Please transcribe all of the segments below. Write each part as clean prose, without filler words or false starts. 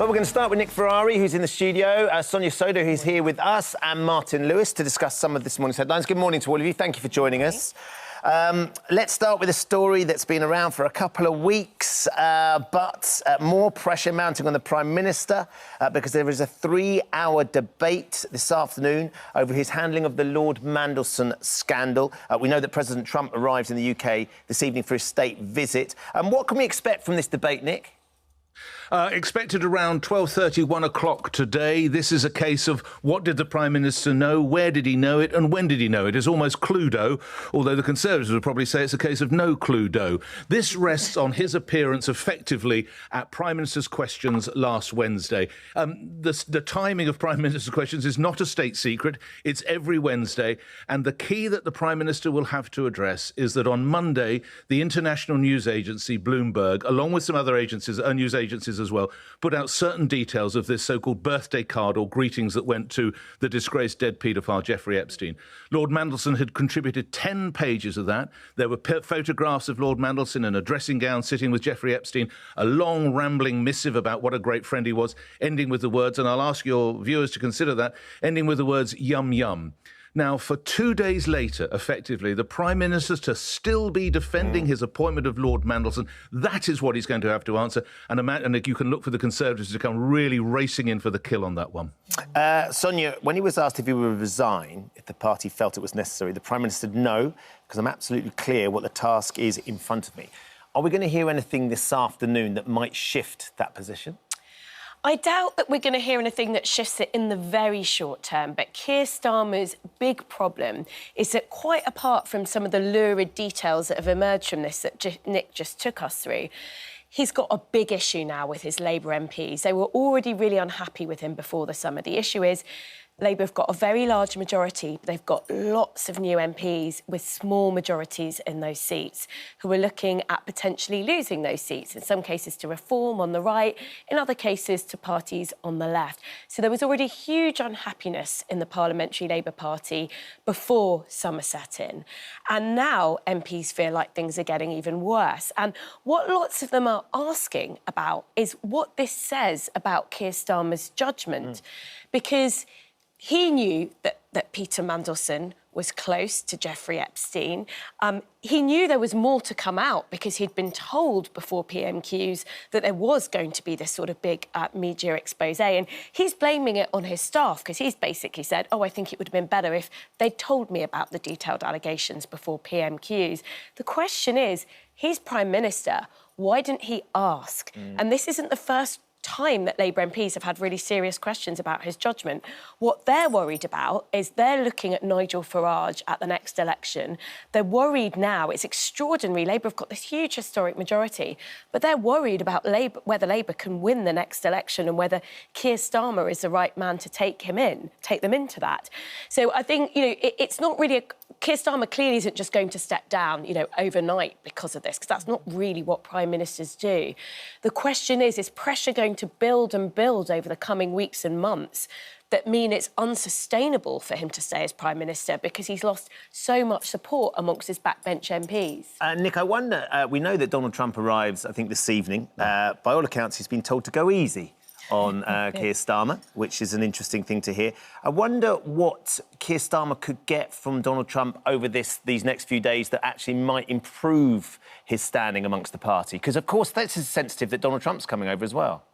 Well, we're going to start with Nick Ferrari, who's in the studio, Sonia Sodha, who's here with us, and Martin Lewis to discuss some of this morning's headlines. Good morning to all of you. Thank you for joining us. Let's start with a story that's been around for a couple of weeks, but more pressure mounting on the Prime Minister because there is a 3-hour debate this afternoon over his handling of the Lord Mandelson scandal. We know that President Trump arrives in the UK this evening for his state visit. What can we expect from this debate, Nick? Expected around 12:30, 1 o'clock today. This is a case of what did the Prime Minister know, where did he know it, and when did he know it? It's almost Cluedo, although the Conservatives would probably say it's a case of no Cluedo. This rests on his appearance effectively at Prime Minister's questions last Wednesday. The timing of Prime Minister's questions is not a state secret. It's every Wednesday. And the key that the Prime Minister will have to address is that on Monday, the international news agency Bloomberg, along with some other agencies, news agencies as well, put out certain details of this so-called birthday card or greetings that went to the disgraced dead paedophile Jeffrey Epstein. Lord Mandelson had contributed 10 pages of that. There were photographs of Lord Mandelson in a dressing gown sitting with Jeffrey Epstein, a long rambling missive about what a great friend he was, ending with the words, and I'll ask your viewers to consider that, ending with the words, yum, yum. Now, for 2 days later, effectively, the Prime Minister to still be defending his appointment of Lord Mandelson, that is what he's going to have to answer. And you can look for the Conservatives to come really racing in for the kill on that one. Sonia, when he was asked if he would resign, if the party felt it was necessary, the Prime Minister said no, because I'm absolutely clear what the task is in front of me. Are we going to hear anything this afternoon that might shift that position? I doubt that we're going to hear anything that shifts it in the very short term, but Keir Starmer's big problem is that, quite apart from some of the lurid details that have emerged from this that Nick just took us through, he's got a big issue now with his Labour MPs. They were already really unhappy with him before the summer. The issue is Labour have got a very large majority. They've got lots of new MPs with small majorities in those seats who are looking at potentially losing those seats, in some cases to Reform on the right, in other cases to parties on the left. So there was already huge unhappiness in the Parliamentary Labour Party before summer set in. And now MPs feel like things are getting even worse. And what lots of them are asking about is what this says about Keir Starmer's judgment. Because he knew that Peter Mandelson was close to Jeffrey Epstein. He knew there was more to come out because he'd been told before PMQs that there was going to be this sort of big media expose. And he's blaming it on his staff because he's basically said, I think it would have been better if they'd told me about the detailed allegations before PMQs. The question is, he's Prime Minister. Why didn't he ask? And this isn't the first time that Labour MPs have had really serious questions about his judgment. What they're worried about is they're looking at Nigel Farage at the next election. They're worried now. It's extraordinary. Labour have got this huge historic majority, but they're worried about whether Labour can win the next election and whether Keir Starmer is the right man to take them into that. So I think, it's not really Keir Starmer clearly isn't just going to step down, overnight because of this, because that's not really what Prime Ministers do. The question is pressure going to build and build over the coming weeks and months that mean it's unsustainable for him to stay as Prime Minister because he's lost so much support amongst his backbench MPs? Nick, I wonder, we know that Donald Trump arrives, I think, this evening. By all accounts, he's been told to go easy on Keir Starmer, which is an interesting thing to hear. I wonder what Keir Starmer could get from Donald Trump over these next few days that actually might improve his standing amongst the party. Because, of course, that's sensitive that Donald Trump's coming over as well.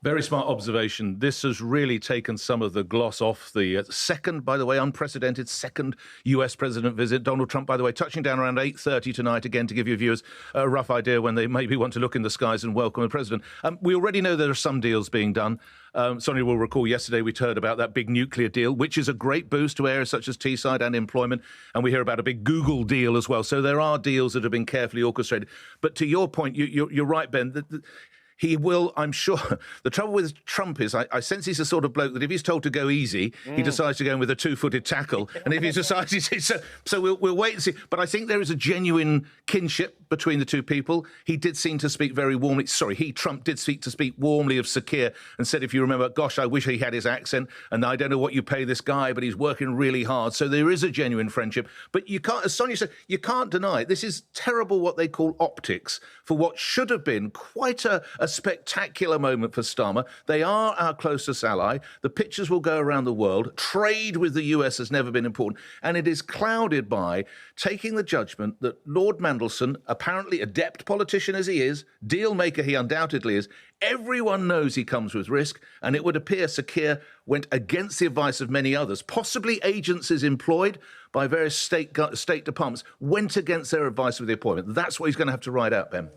Very smart observation. This has really taken some of the gloss off the second, by the way, unprecedented second US president visit. Donald Trump, by the way, touching down around 8:30 tonight, again, to give your viewers a rough idea when they maybe want to look in the skies and welcome the president. We already know there are some deals being done. Sonia will recall yesterday we'd heard about that big nuclear deal, which is a great boost to areas such as Teesside and employment. And we hear about a big Google deal as well. So there are deals that have been carefully orchestrated. But to your point, you're right, Ben. He will, I'm sure. The trouble with Trump is I sense he's the sort of bloke that if he's told to go easy, he decides to go in with a two-footed tackle. And if he decides... So we'll wait and see. But I think there is a genuine kinship between the two people. He did seem to speak very warmly. Trump did speak warmly of Sir Keir and said, if you remember, gosh, I wish he had his accent. And I don't know what you pay this guy, but he's working really hard. So there is a genuine friendship. But you can't, as Sonia said, you can't deny it. This is terrible what they call optics for what should have been quite a spectacular moment for Starmer. They are our closest ally. The pictures will go around the world. Trade with the US has never been important. And it is clouded by taking the judgment that Lord Mandelson, apparently adept politician as he is, deal maker he undoubtedly is, everyone knows he comes with risk, and it would appear Sir Keir went against the advice of many others, possibly agencies employed by various state departments, went against their advice with the appointment. That's what he's going to have to ride out, Ben.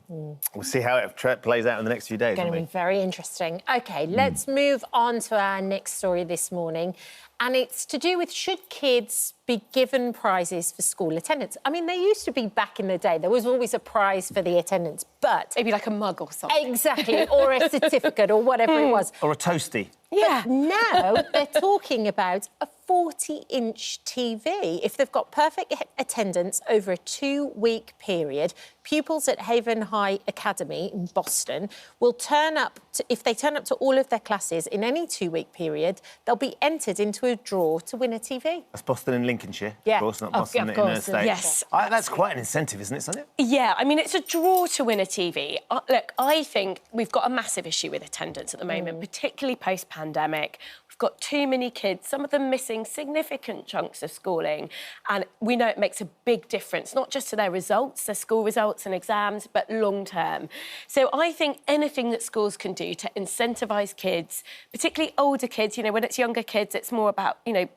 We'll see how it plays out in the next few days. It's going to be very interesting. OK, let's move on to our next story this morning. And it's to do with, should kids be given prizes for school attendance? I mean, there used to be back in the day, there was always a prize for the attendance, but... Maybe like a mug or something. Exactly, or a certificate or whatever it was. Or a toasty. Yeah. But now they're talking about a 40-inch TV. If they've got perfect attendance over a 2-week period, pupils at Haven High Academy in Boston will turn up to, if they turn up to all of their classes in any 2-week period, they'll be entered into a draw to win a TV. That's Boston in Lincolnshire, Yeah. of course, not Boston in the States. Yes. That's quite an incentive, isn't it, Sonia? Yeah, I mean, it's a draw to win a TV. Look, I think we've got a massive issue with attendance at the moment, particularly post-pandemic. We've got too many kids, some of them missing significant chunks of schooling, and we know it makes a big difference, not just to their results, their school results and exams, but long-term. So I think anything that schools can do to incentivise kids, particularly older kids, you know, when it's younger kids, it's more about, you know,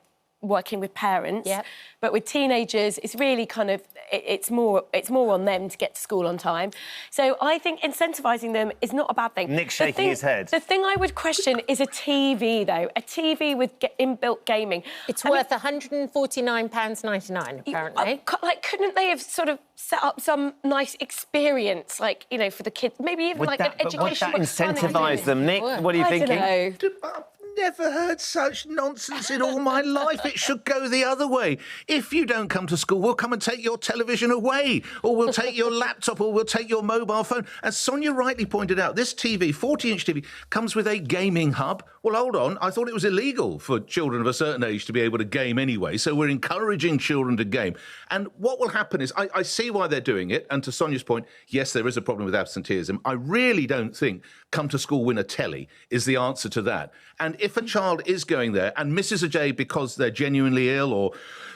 working with parents. Yep. But with teenagers, it's really kind of, it's more on them to get to school on time. So I think incentivising them is not a bad thing. Nick's shaking his head. The thing I would question is a TV, though. A TV with inbuilt gaming. It's worth £149.99, apparently. Couldn't they have sort of set up some nice experience, like, you know, for the kids? Maybe even an education. Would that incentivise them, Nick? What are you thinking? I don't know. Never heard such nonsense in all my life. It should go the other way. If you don't come to school, we'll come and take your television away, or we'll take your laptop, or we'll take your mobile phone. As Sonia rightly pointed out, this TV, 40-inch TV, comes with a gaming hub. Well, hold on. I thought it was illegal for children of a certain age to be able to game anyway, so we're encouraging children to game. And what will happen is, I see why they're doing it, and to Sonia's point, yes, there is a problem with absenteeism. I really don't think come to school, win a telly is the answer to that. And if a child is going there and misses a day because they're genuinely ill or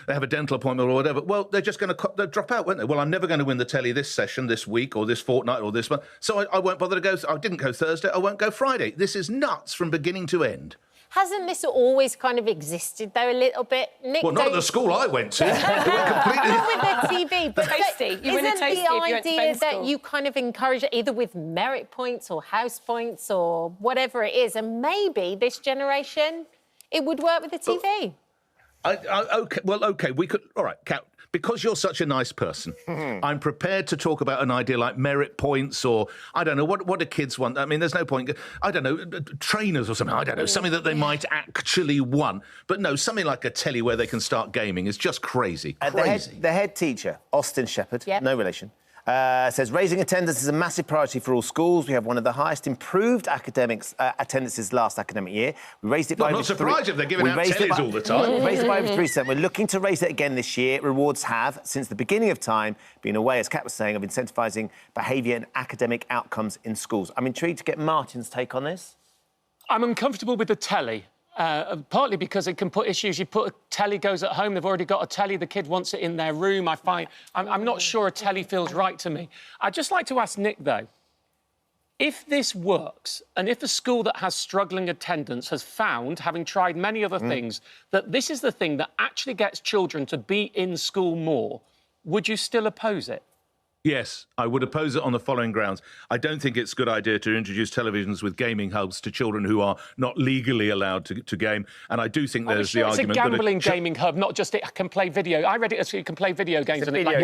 they have a dental appointment or whatever, well, they're just going to drop out, won't they? Well, I'm never going to win the telly this session, this week, or this fortnight, or this month, so I won't bother to go. I didn't go Thursday, I won't go Friday. This is nuts from beginning to end. Hasn't this always kind of existed, though, a little bit? Nick, well, not at the school I went to. It went completely... Not with the TV, but Toasty. You win a isn't toasty the if you went to idea Ben's that school. you kind of encourage it either with merit points or house points or whatever it is, and maybe this generation, it would work with the TV? OK, we could... All right, Kat, because you're such a nice person, I'm prepared to talk about an idea like merit points or, I don't know, what do kids want? I mean, there's no point... I don't know, trainers or something, I don't know, something that they might actually want. But no, something like a telly where they can start gaming is just crazy. The head teacher, Austin Shepherd, no relation, says raising attendance is a massive priority for all schools. We have one of the highest improved attendances last academic year. We raised it by... Not surprised if they're giving out tellies all the time. We raised it by over 3%. We're looking to raise it again this year. Rewards have, since the beginning of time, been a way, as Kat was saying, of incentivising behaviour and academic outcomes in schools. I'm intrigued to get Martin's take on this. I'm uncomfortable with the telly. Partly because it can put issues. You put a telly, goes at home, they've already got a telly, the kid wants it in their room. I'm not sure a telly feels right to me. I'd just like to ask Nick, though, if this works, and if a school that has struggling attendance has found, having tried many other things, that this is the thing that actually gets children to be in school more, would you still oppose it? Yes, I would oppose it on the following grounds. I don't think it's a good idea to introduce televisions with gaming hubs to children who are not legally allowed to game. And I do think there's the argument it's a gambling gaming hub, not just it can play video. I read it as you can play video games on it. Like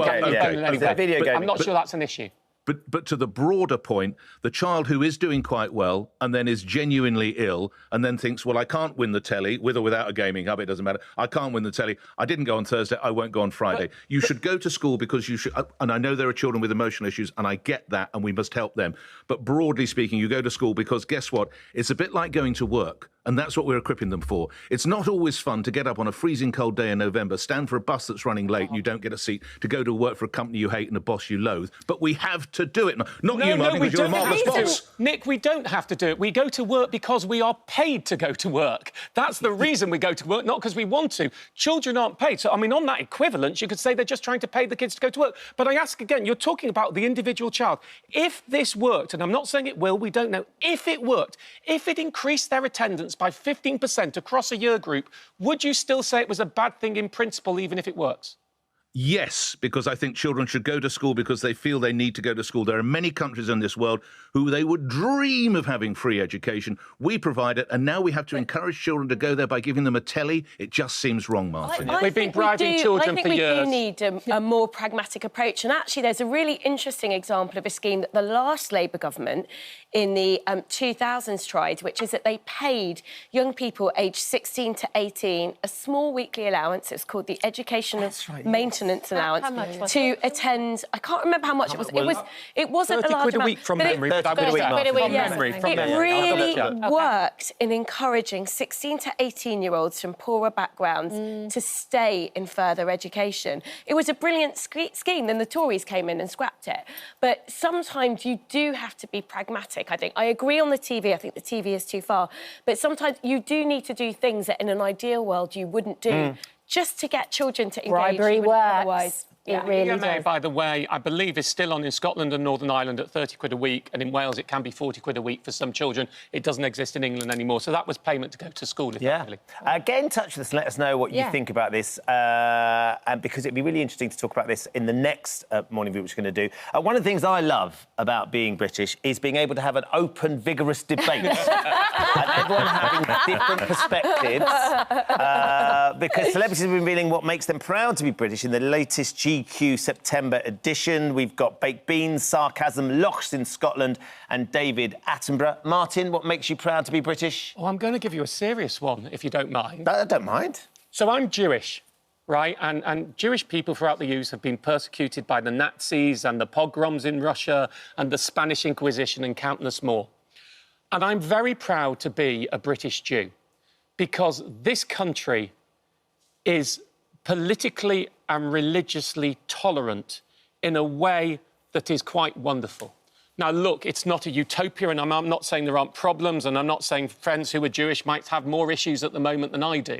I'm not sure that's an issue. But to the broader point, the child who is doing quite well and then is genuinely ill and then thinks, well, I can't win the telly, with or without a gaming hub, it doesn't matter. I can't win the telly. I didn't go on Thursday. I won't go on Friday. You should go to school because you should... And I know there are children with emotional issues, and I get that, and we must help them. But broadly speaking, you go to school because, guess what? It's a bit like going to work. And that's what we're equipping them for. It's not always fun to get up on a freezing cold day in November, stand for a bus that's running late and you don't get a seat, to go to work for a company you hate and a boss you loathe. But we have to do it. Not you, Martin, because you're a marvellous boss. Nick, we don't have to do it. We go to work because we are paid to go to work. That's the reason we go to work, not because we want to. Children aren't paid. So, I mean, on that equivalence, you could say they're just trying to pay the kids to go to work. But I ask again, you're talking about the individual child. If this worked, and I'm not saying it will, we don't know, if it worked, if it increased their attendance by 15% across a year group, would you still say it was a bad thing in principle, even if it works? Yes, because I think children should go to school because they feel they need to go to school. There are many countries in this world who they would dream of having free education. We provide it, and now we have to encourage children to go there by giving them a telly. It just seems wrong, Martin. We've been bribing children for years. I think we do need a more pragmatic approach. And actually, there's a really interesting example of a scheme that the last Labour government in the 2000s tried, which is that they paid young people aged 16 to 18 a small weekly allowance. It's called the Educational Maintenance Allowance to attend. I can't remember how much it was. It wasn't a large £30 a week from memory. It really worked in encouraging 16 to 18-year-olds from poorer backgrounds to stay in further education. It was a brilliant scheme. Then the Tories came in and scrapped it. But sometimes you do have to be pragmatic, I think. I agree on the TV. I think the TV is too far. But sometimes you do need to do things that in an ideal world you wouldn't do. Just to get children to engage. Bribery works. Otherwise. It really EMA, does. by the way, I believe is still on in Scotland and Northern Ireland at 30 quid a week, and in Wales it can be 40 quid a week for some children. It doesn't exist in England anymore, so that was payment to go to school, effectively. Get in touch with us and let us know what you think about this, and because it'd be really interesting to talk about this in the next Morning View, which we're going to do. One of the things I love about being British is being able to have an open, vigorous debate. And everyone having different perspectives, because celebrities have been revealing what makes them proud to be British in the latest GQ September edition. We've got baked beans, sarcasm, lochs in Scotland, and David Attenborough. Martin, what makes you proud to be British? Oh, I'm going to give you a serious one, if you don't mind. I don't mind. So I'm Jewish, right? And Jewish people throughout the years have been persecuted by the Nazis and the pogroms in Russia and the Spanish Inquisition and countless more. And I'm very proud to be a British Jew because this country is politically and religiously tolerant in a way that is quite wonderful. Now, look, it's not a utopia, and I'm not saying there aren't problems, and I'm not saying friends who are Jewish might have more issues at the moment than I do.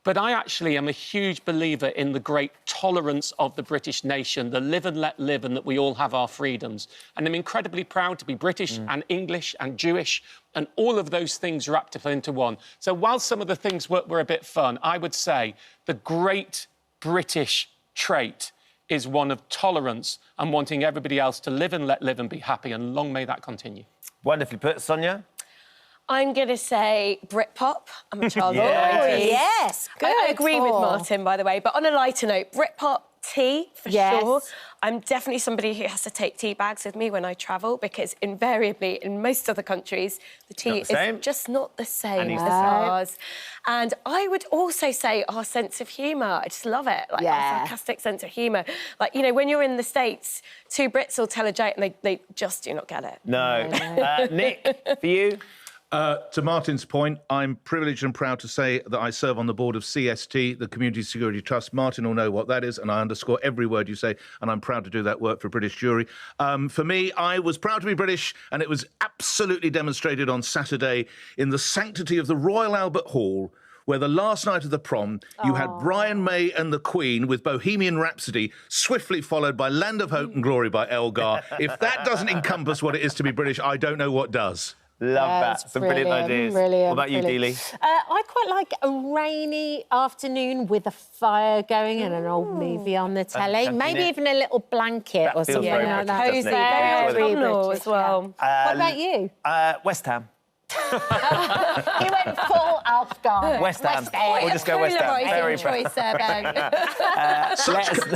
But I actually am a huge believer in the great tolerance of the British nation, the live and let live, and that we all have our freedoms. And I'm incredibly proud to be British and English and Jewish, and all of those things wrapped up into one. So while some of the things were a bit fun, I would say the great British trait is one of tolerance and wanting everybody else to live and let live and be happy, and long may that continue. Wonderfully put. Sonia? I'm going to say Britpop. I'm a child of the Yes. 90s. Yes, good. I agree with Martin, by the way. But on a lighter note, Britpop tea, for sure. I'm definitely somebody who has to take tea bags with me when I travel because invariably, in most other countries, the tea is just not the same as ours. And I would also say our sense of humour. I just love it. Like, our sarcastic sense of humour. Like, you know, when you're in the States, two Brits will tell a joke and they just do not get it. No. Nick, for you? To Martin's point, I'm privileged and proud to say that I serve on the board of CST, the Community Security Trust. Martin will know what that is, and I underscore every word you say, and I'm proud to do that work for British Jury. For me, I was proud to be British, and it was absolutely demonstrated on Saturday in the sanctity of the Royal Albert Hall, where the last night of the prom, you had Brian May and the Queen with Bohemian Rhapsody, swiftly followed by Land of Hope and Glory by Elgar. If that doesn't encompass what it is to be British, I don't know what does. Love that. Some brilliant ideas. Brilliant, what about you, Dealey? I quite like a rainy afternoon with a fire going and an old movie on the telly. Maybe even a little blanket or something like that. Cosy, very autumnal as well. What about you? West Ham. He went full Alfgar. West Ham. We'll just go West Ham. Very choice there, Ben.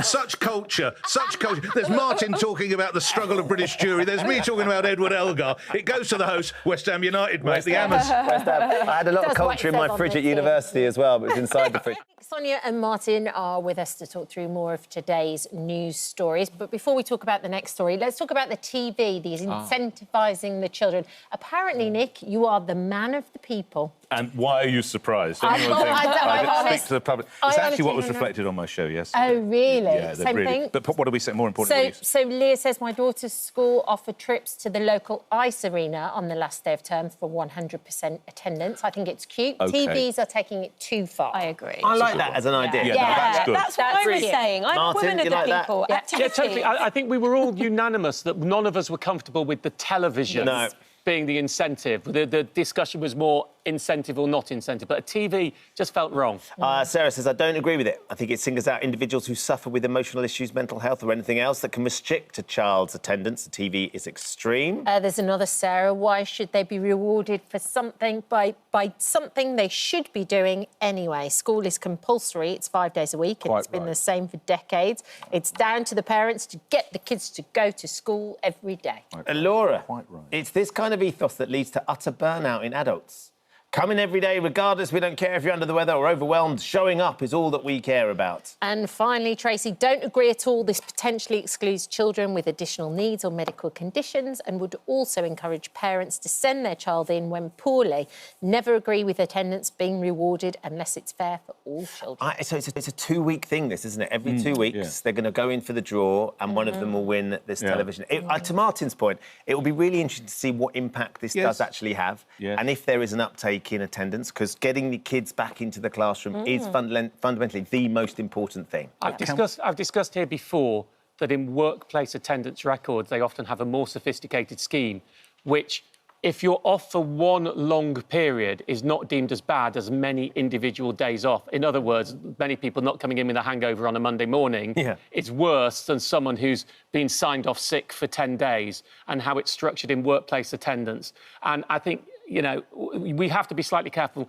Such culture, such culture. There's Martin talking about the struggle of British Jury. There's me talking about Edward Elgar. It goes to the host, West Ham United, mate, the Hammers. West Ham. I had a lot of culture in my fridge at university as well, but it was inside the fridge. Sonia and Martin are with us to talk through more of today's news stories. But before we talk about the next story, let's talk about the TV, these incentivising the children. Apparently, Nick, you are the man of the people. And why are you surprised? I Anyone think I didn't speak honest- to the public? I It's actually what honestly was don't know. reflected on my show yesterday. Oh, really? Yeah, Same really. thing? But what do we say? More importantly, So Leah says, my daughter's school offered trips to the local ice arena on the last day of term for 100% attendance. I think it's cute. Okay. TVs are taking it too far. I agree. I like that as an idea. Yeah, no, that's good. That's what That's I was brilliant. saying. I'm Martin, a woman of you the like that? people. Yeah. Activities. Yeah, totally. I think we were all unanimous that none of us were comfortable with the television No. being the incentive. The discussion was more incentive or not incentive, but a TV just felt wrong. Sarah says, I don't agree with it. I think it singles out individuals who suffer with emotional issues, mental health or anything else that can restrict a child's attendance. The TV is extreme. There's another Sarah. Why should they be rewarded for something by something they should be doing anyway? School is compulsory. It's 5 days a week. And Quite it's been right. the same for decades. It's down to the parents to get the kids to go to school every day. Laura, Quite right. it's this kind of ethos that leads to utter burnout in adults. Come in every day, regardless, we don't care if you're under the weather or overwhelmed. Showing up is all that we care about. And finally, Tracy, don't agree at all. This potentially excludes children with additional needs or medical conditions and would also encourage parents to send their child in when poorly. Never agree with attendance being rewarded unless it's fair for all children. So it's a 2-week thing, this, isn't it? Every 2 weeks, they're going to go in for the draw and one of them will win this television. To Martin's point, it will be really interesting to see what impact this does actually have and if there is an uptake in attendance, because getting the kids back into the classroom is fundamentally the most important thing. I've discussed here before that in workplace attendance records, they often have a more sophisticated scheme, which, if you're off for one long period, is not deemed as bad as many individual days off. In other words, many people not coming in with a hangover on a Monday morning is worse than someone who's been signed off sick for 10 days, and how it's structured in workplace attendance. And I think, you know, we have to be slightly careful.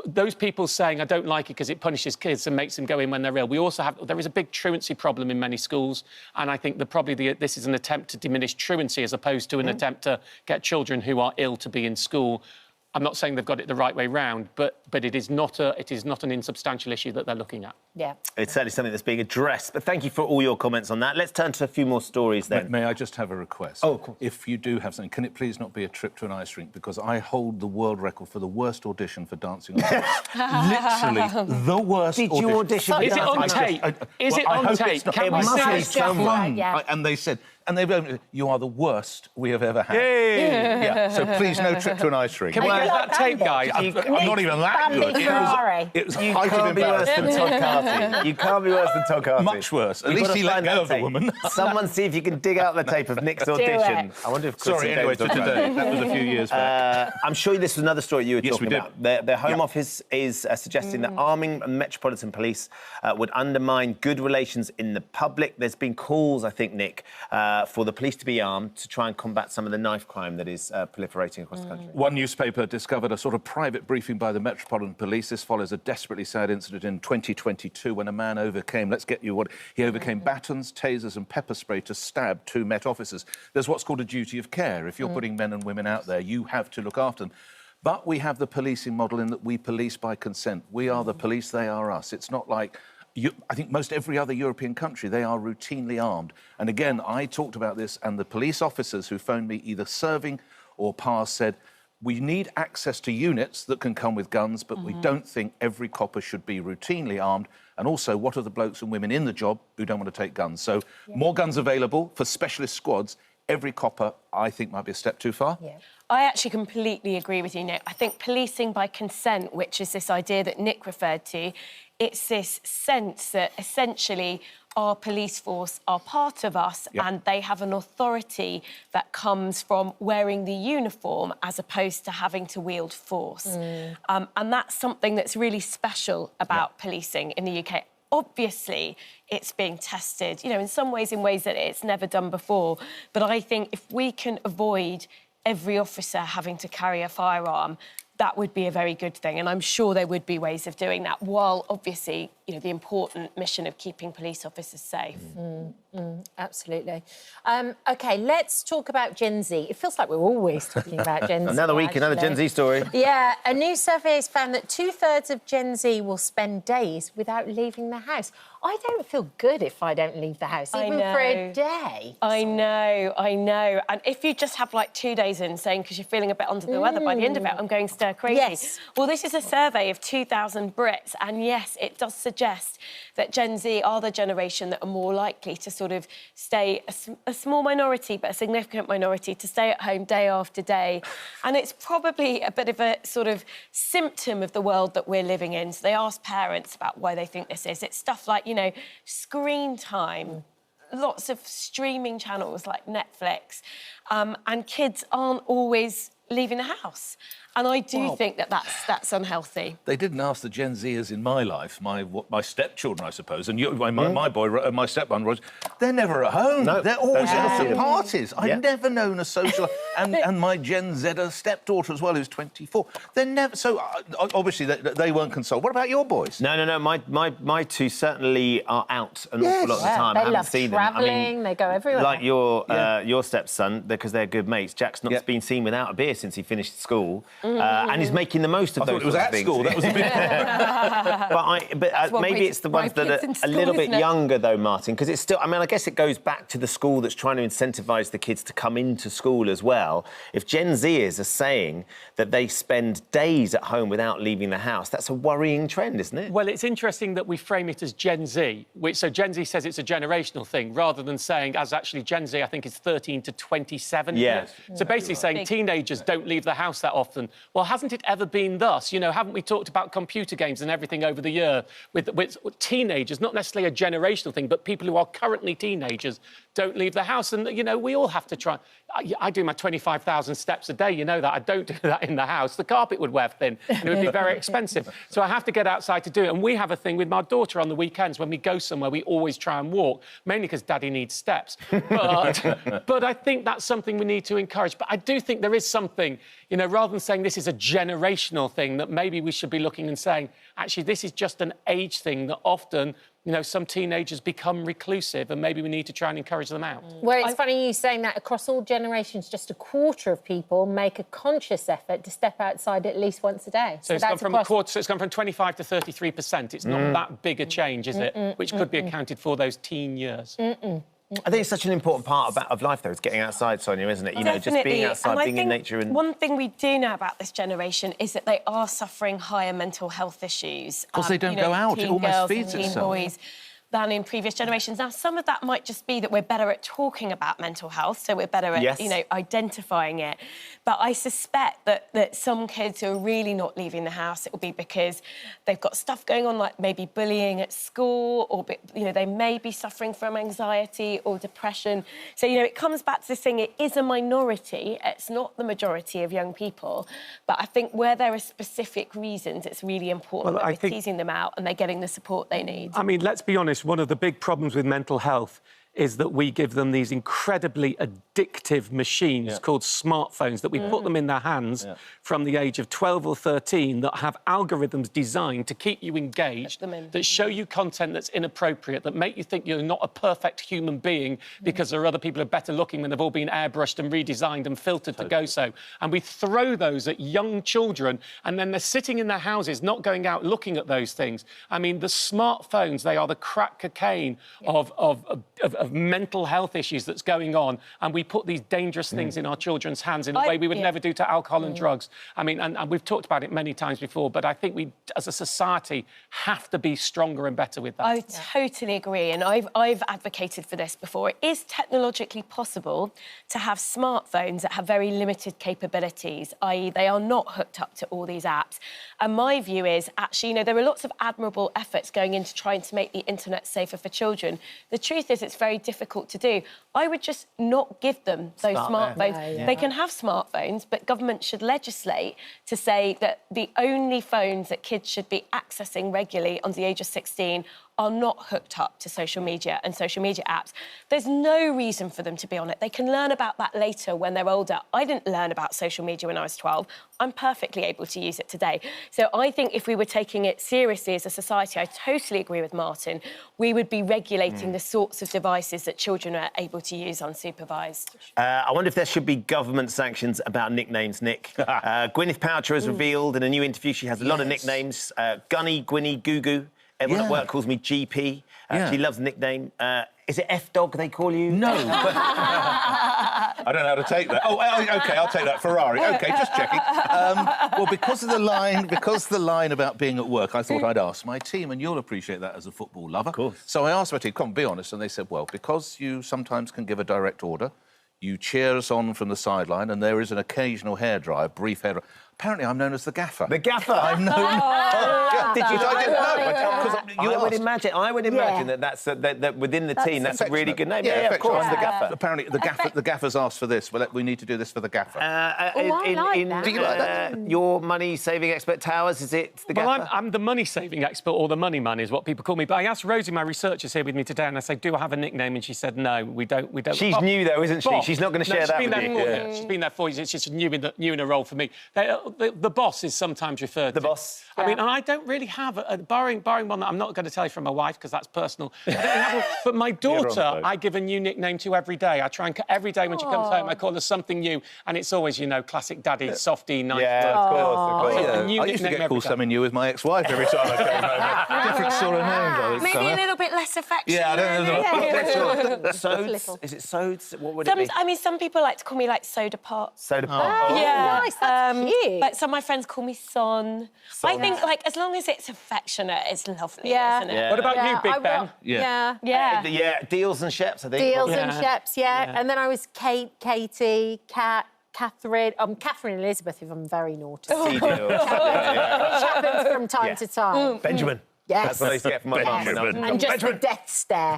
Those people saying, I don't like it because it punishes kids and makes them go in when they're ill. There is a big truancy problem in many schools. And I think that this is an attempt to diminish truancy as opposed to an attempt to get children who are ill to be in school. I'm not saying they've got it the right way round, but it is not an insubstantial issue that they're looking at. Yeah. It's certainly something that's being addressed. But thank you for all your comments on that. Let's turn to a few more stories then. May I just have a request? Oh, of course. If you do have something, can it please not be a trip to an ice rink? Because I hold the world record for the worst audition for Dancing on Ice. Literally, the worst Did audition. you audition for Is it Dancing on Ice? tape? Is it on tape? Can we must see be it? someone. Yeah. And they said, you are the worst we have ever had. Hey! Yeah, so please, no trip to an ice rink. Can we get that tape, guys? I'm not even that good. Ferrari. It was You height of can't be worse than embarrassment. Todd Carty. You can't be worse than Todd Carty. Much worse. At We've least got to he let find go that of the tape. woman. Someone see if you can dig out the tape of Nick's audition. I wonder if Chris Sorry, and anyway, David to talk about today. it. That was a few years back. I'm sure this was another story you were Yes, talking we about. did. Their Home Office is suggesting that arming Metropolitan Police would undermine good relations in the public. There's been calls, I think, Nick, for the police to be armed to try and combat some of the knife crime that is proliferating across the country. One newspaper discovered a sort of private briefing by the Metropolitan Police. This follows a desperately sad incident in 2022 when a man overcame batons, tasers and pepper spray to stab 2 Met officers. There's what's called a duty of care. If you're putting men and women out there, you have to look after them. But we have the policing model in that we police by consent. We are the police, they are us. It's not like... I think most every other European country, they are routinely armed. And again, I talked about this, and the police officers who phoned me, either serving or past, said, we need access to units that can come with guns, but we don't think every copper should be routinely armed. And also, what are the blokes and women in the job who don't want to take guns? So more guns available for specialist squads. Every copper, I think, might be a step too far. Yeah. I actually completely agree with you, Nick. I think policing by consent, which is this idea that Nick referred to, it's this sense that essentially our police force are part of us and they have an authority that comes from wearing the uniform as opposed to having to wield force. And that's something that's really special about policing in the UK. Obviously, it's being tested, you know, in some ways, in ways that it's never done before. But I think if we can avoid every officer having to carry a firearm, that would be a very good thing. And I'm sure there would be ways of doing that while obviously you know, the important mission of keeping police officers safe. Absolutely. OK, let's talk about Gen Z. It feels like we're always talking about Gen Z. Another week, another Gen Z story. Yeah, a new survey has found that 2/3 of Gen Z will spend days without leaving the house. I don't feel good if I don't leave the house, even for a day. I know. And if you just have like 2 days in saying, because you're feeling a bit under the weather, by the end of it, I'm going stir crazy. Yes. Well, this is a survey of 2,000 Brits, and yes, it does suggest that Gen Z are the generation that are more likely to sort of stay a small minority, but a significant minority, to stay at home day after day. And it's probably a bit of a sort of symptom of the world that we're living in. So they asked parents about why they think this is. It's stuff like, you know, screen time, lots of streaming channels like Netflix, and kids aren't always leaving the house. And I do think that that's unhealthy. They didn't ask the Gen Zers in my life, my stepchildren, I suppose, and my boy, my stepmom, Roger. They're never at home. No, they're always don't at parties. Yeah. I've never known a social. and my Gen Zer stepdaughter as well, who's 24. They're never. So obviously they weren't consoled. What about your boys? No. My two certainly are out an awful lot of the time. They I haven't love seen travelling, them. I mean, they go everywhere. Like your stepson, because they're good mates. Jack's not been seen without a beer since he finished school, and he's making the most of I thought those it was sorts at of things. school. That was a bit. But maybe it's the ones that are a little bit younger, though, Martin, because it's still... I mean, I guess it goes back to the school that's trying to incentivise the kids to come into school as well. If Gen Zers are saying that they spend days at home without leaving the house, that's a worrying trend, isn't it? Well, it's interesting that we frame it as Gen Z, so Gen Z says it's a generational thing, rather than saying, as actually Gen Z, I think, is 13 to 27. Yes. So basically saying teenagers don't leave the house that often. Well, hasn't it ever been thus? You know, haven't we talked about computer games and everything over the year with teenagers, not necessarily a generational thing, but people who are currently teenagers don't leave the house. And, you know, we all have to try. I do my 25,000 steps a day, you know that. I don't do that in the house. The carpet would wear thin and it would be very expensive. So I have to get outside to do it. And we have a thing with my daughter on the weekends when we go somewhere, we always try and walk, mainly because Daddy needs steps. But I think that's something we need to encourage. But I do think there is something, you know, rather than saying this is a generational thing, that maybe we should be looking and saying, actually, this is just an age thing that often, you know, some teenagers become reclusive and maybe we need to try and encourage them out. Well, it's funny you saying that. Across all generations, just a quarter of people make a conscious effort to step outside at least once a day. So it's gone from a quarter, so it's gone from 25 to 33%. It's not that big a change, is it? Which could be accounted for those teen years. I think it's such an important part of life, though, is getting outside, Sonia, isn't it? You know, just being outside, being in nature. And one thing we do know about this generation is that they are suffering higher mental health issues. Because they don't go out, it almost feeds itself. Boys than in previous generations. Now, some of that might just be that we're better at talking about mental health, so we're better at, you know, identifying it. But I suspect that some kids who are really not leaving the house, it will be because they've got stuff going on, like maybe bullying at school, or, you know, they may be suffering from anxiety or depression. So, you know, it comes back to this thing, it is a minority, it's not the majority of young people, but I think where there are specific reasons, it's really important that we're teasing them out and they're getting the support they need. I mean, let's be honest, one of the big problems with mental health is that we give them these incredibly addictive machines called smartphones, that we put them in their hands from the age of 12 or 13, that have algorithms designed to keep you engaged, that show you content that's inappropriate, that make you think you're not a perfect human being because there are other people who are better looking when they've all been airbrushed and redesigned and filtered to go so. And we throw those at young children, and then they're sitting in their houses, not going out looking at those things. I mean, the smartphones, they are the crack cocaine of mental health issues that's going on, and we put these dangerous things in our children's hands in a way we would never do to alcohol and drugs. I mean, and we've talked about it many times before, but I think we, as a society, have to be stronger and better with that. I totally agree, and I've advocated for this before. It is technologically possible to have smartphones that have very limited capabilities, i.e. they are not hooked up to all these apps. And my view is, actually, you know, there are lots of admirable efforts going into trying to make the internet safer for children. The truth is, it's very difficult to do. I would just not give them those smartphones. They can have smartphones, but government should legislate to say that the only phones that kids should be accessing regularly under the age of 16 are not hooked up to social media and social media apps, there's no reason for them to be on it. They can learn about that later when they're older. I didn't learn about social media when I was 12. I'm perfectly able to use it today. So I think if we were taking it seriously as a society, I totally agree with Martin, we would be regulating the sorts of devices that children are able to use unsupervised. I wonder if there should be government sanctions about nicknames, Nick. Gwyneth Paltrow has revealed in a new interview she has a lot of nicknames. Gunny, Gwynny, Goo Goo. Everyone at work calls me GP. She loves the nickname. Is it F-Dog they call you? No. I don't know how to take that. Oh, OK, I'll take that. Ferrari. OK, just checking. Well, because of the line about being at work, I thought I'd ask my team, and you'll appreciate that as a football lover. Of course. So I asked my team, come on, be honest, and they said, well, because you sometimes can give a direct order, you cheer us on from the sideline, and there is an occasional hairdryer, brief hairdryer. Apparently, I'm known as the gaffer. The gaffer? I'm known... Did you? I didn't know. I would imagine that within the team, that's a really good name. Yeah, of course, the gaffer. Apparently, the gaffer's asked for this. Well, we need to do this for the gaffer. Do you like that? Your money-saving expert, Towers, is it the gaffer? Well, I'm the money-saving expert, or the money man is what people call me. But I asked Rosie, my researcher's here with me today, and I said, do I have a nickname? And she said, no, we don't. She's new, though, isn't she? Bob. She's not going to share that with you. She's been there 4 years. It's just new in a role for me. The boss is sometimes referred to. The boss? I mean, and I don't really have, barring one that I'm not going to tell you from my wife, because that's personal. I don't really have one, but my daughter, I give a new nickname to every day. I try and, every day when she comes home, I call her something new. And it's always, you know, classic daddy, softy, nice. Yeah, of course. I used to get called something new with my ex-wife every time I came home. Different sort of name. Maybe a little bit less affectionate. Yeah, I don't know. Sods? Is it Sods? What would it be? I mean, some people like to call me, like, Soda Pop. Soda Pop. Oh, Yeah. nice, that's cute. But some of my friends call me Son. I think, like, as long as it's affectionate, it's lovely, isn't it? Yeah. What about you, Big Ben? Yeah. Deals and Sheps, I think. Deals and Sheps, And then I was Kate, Katie, Kat, Catherine, Catherine Elizabeth, if I'm very naughty. Sea Deals. Which happens from time to time. Benjamin. Yes. That's what I used to get from my mum. And just the death stare.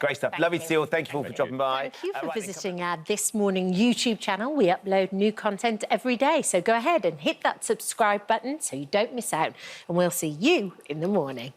Great stuff. Lovely to see you all. Thank you all for dropping by. Thank you for visiting our This Morning YouTube channel. We upload new content every day, so go ahead and hit that subscribe button so you don't miss out. And we'll see you in the morning.